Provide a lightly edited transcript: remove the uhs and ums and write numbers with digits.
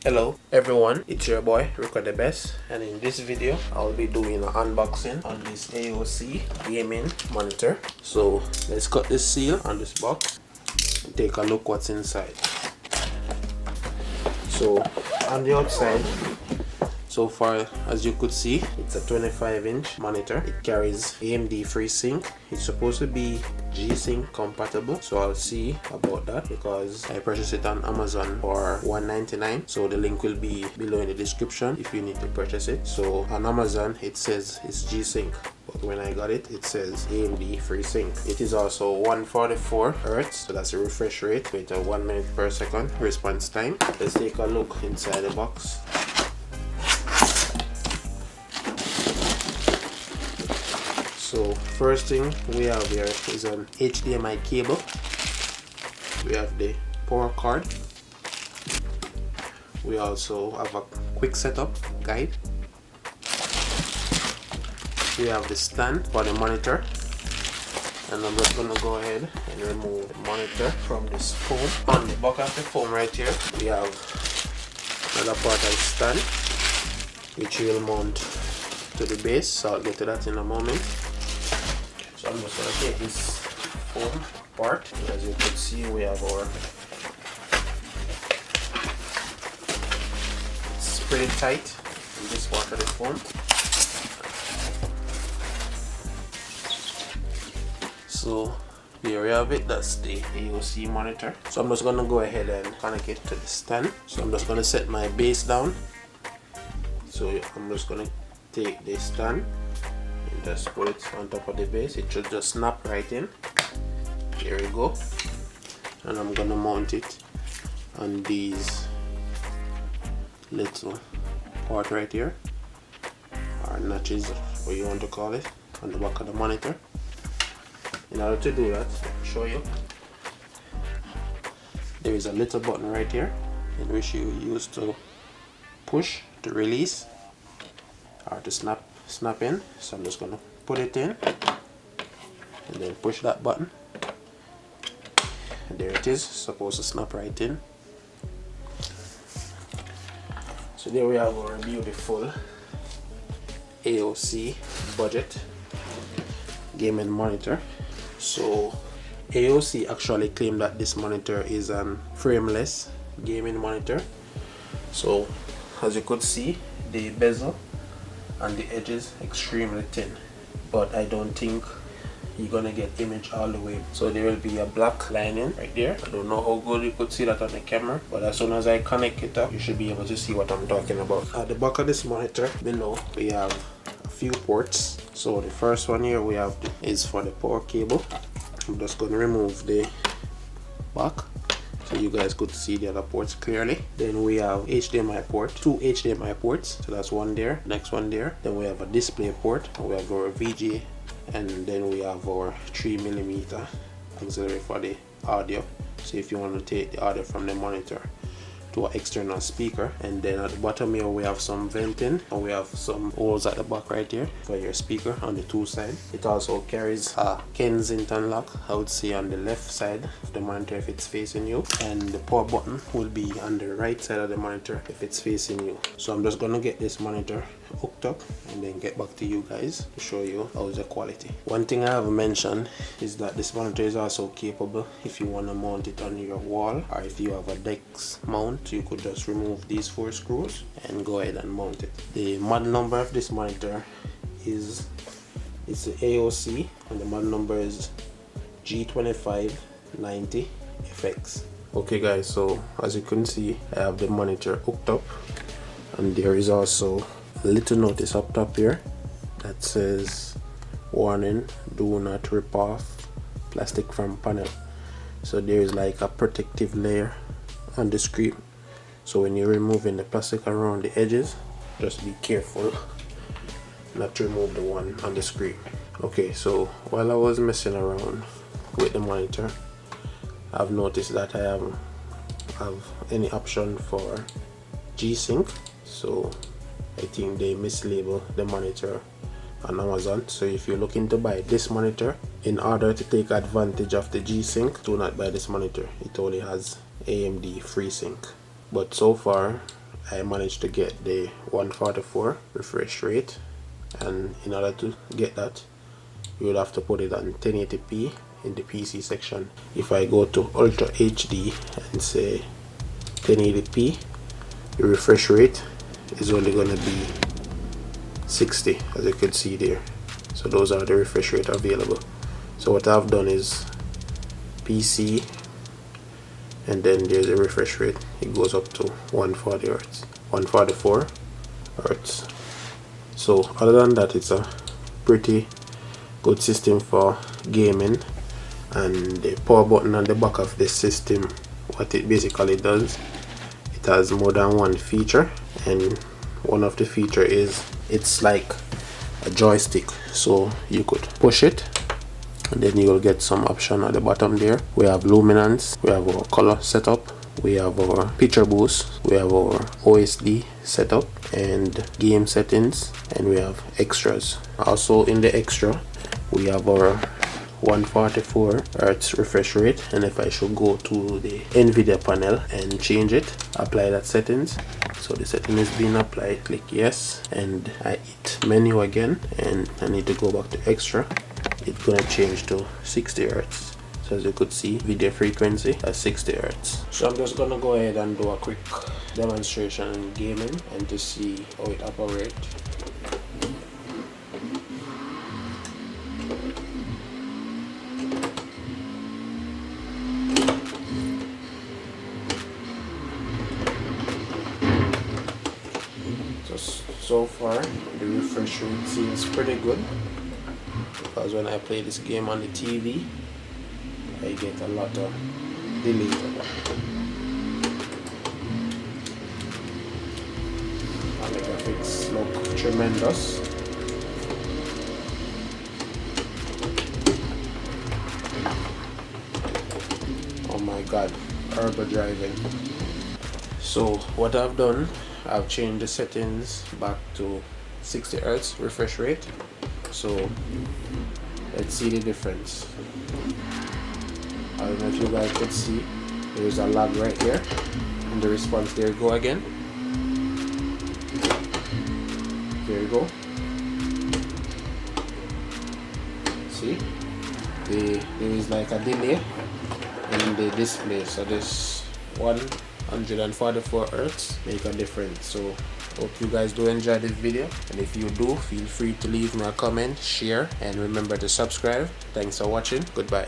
Hello everyone, it's your boy Rico the Best, and in this video I'll be doing an unboxing on this AOC gaming monitor. So let's cut this seal on this box and take a look what's inside. So on the outside, so far as you could see, it's a 25-inch monitor. It carries AMD FreeSync. It's supposed to be G-Sync compatible, so I'll see about that because I purchased it on Amazon for $199. So the link will be below in the description if you need to purchase it. So on Amazon it says it's G-Sync, but when I got it, it says AMD FreeSync. It is also 144 Hz, so that's a refresh rate with a 1 minute per second response time. Let's take a look inside the box. So first thing we have here is an HDMI cable. We have the power cord. We also have a quick setup guide. We have the stand for the monitor, and I'm just gonna go ahead and remove the monitor from this foam. On the back of the foam right here, we have another part of the stand which will mount to the base, so I'll get to that in a moment. So I'm just going to take this foam part. As you can see, we have our, it's pretty tight in this part of the foam. So here we have it, that's the AOC monitor. So I'm just going to go ahead and connect it to the stand. So I'm just going to set my base down. So I'm just going to take this stand and just put it on top of the base. It should just snap right in. Here we go. And I'm gonna mount it on these little part right here, or notches, what you want to call it, on the back of the monitor. In order to do that, I'll show you. There is a little button right here in which you use to push to release or to snap in. So I'm just gonna put it in and then push that button, and there it is, supposed to snap right in. So there we have our beautiful AOC budget gaming monitor. So AOC actually claimed that this monitor is an frameless gaming monitor. So as you could see, the bezel and the edges extremely thin, but I don't think you're gonna get image all the way. So there will be a black lining right there. I don't know how good you could see that on the camera, but as soon as I connect it up, you should be able to see what I'm talking about. At the back of this monitor below, we have a few ports. So the first one here we have is for the power cable. I'm just going to remove the back so you guys could see the other ports clearly. Then we have HDMI port, two HDMI ports, so that's one there, next one there. Then we have a display port, and we have our VGA, and then we have our 3mm auxiliary for the audio, so if you want to take the audio from the monitor to an external speaker. And then at the bottom here we have some venting, and we have some holes at the back right here for your speaker on the two sides. It also carries a Kensington lock, I would say, on the left side of the monitor if it's facing you, and the power button will be on the right side of the monitor if it's facing you. So I'm just gonna get this monitor hooked up and then get back to you guys to show you how's the quality. One thing I haven't mentioned is that this monitor is also capable if you want to mount it on your wall, or if you have a desk mount, you could just remove these 4 screws and go ahead and mount it. The model number of this monitor is, it's the AOC, and the model number is G2590FX. Okay guys, so as you can see, I have the monitor hooked up, and there is also a little notice up top here that says, warning, do not rip off plastic from panel. So there is like a protective layer on the screen, so when you're removing the plastic around the edges, just be careful not to remove the one on the screen. Okay, so while I was messing around with the monitor, I've noticed that I haven't have any option for G-Sync, so I think they mislabeled the monitor on Amazon. So if you're looking to buy this monitor, in order to take advantage of the G-Sync, do not buy this monitor. It only has AMD FreeSync. But so far I managed to get the 144 refresh rate, and in order to get that you would have to put it on 1080p in the PC section. If I go to Ultra HD and say 1080p, the refresh rate is only going to be 60, as you can see there. So those are the refresh rate available. So what I've done is PC, and then there's a refresh rate. It goes up to 140 Hz, 144 Hz. So other than that, it's a pretty good system for gaming. And the power button on the back of this system, what it basically does, it has more than one feature, and one of the feature is it's like a joystick. So you could push it and then you will get some option at the bottom there. We have luminance, we have our color setup, we have our picture boost, we have our OSD setup and game settings, and we have extras. Also in the extra we have our 144 Hz refresh rate, and if I should go to the NVIDIA panel and change it, apply that settings. So the setting is being applied, click yes, and I hit menu again, and I need to go back to extra. It's gonna change to 60 Hz. So as you could see, video frequency at 60 Hz. So I'm just gonna go ahead and do a quick demonstration in gaming and to see how it operates. So far the refresh rate seems pretty good, because when I play this game on the TV I get a lot of delay. And the graphics look tremendous. Oh my god, turbo driving. So what I've done, I've changed the settings back to 60 Hz refresh rate. So let's see the difference. I don't know if you guys could see, there's a lag right here, and the response, there you go again. There you go. See, there is like a delay in the display, so this 144 Hz make a difference. So hope you guys do enjoy this video, and if you do, feel free to leave me a comment, share, and remember to subscribe. Thanks for watching. Goodbye.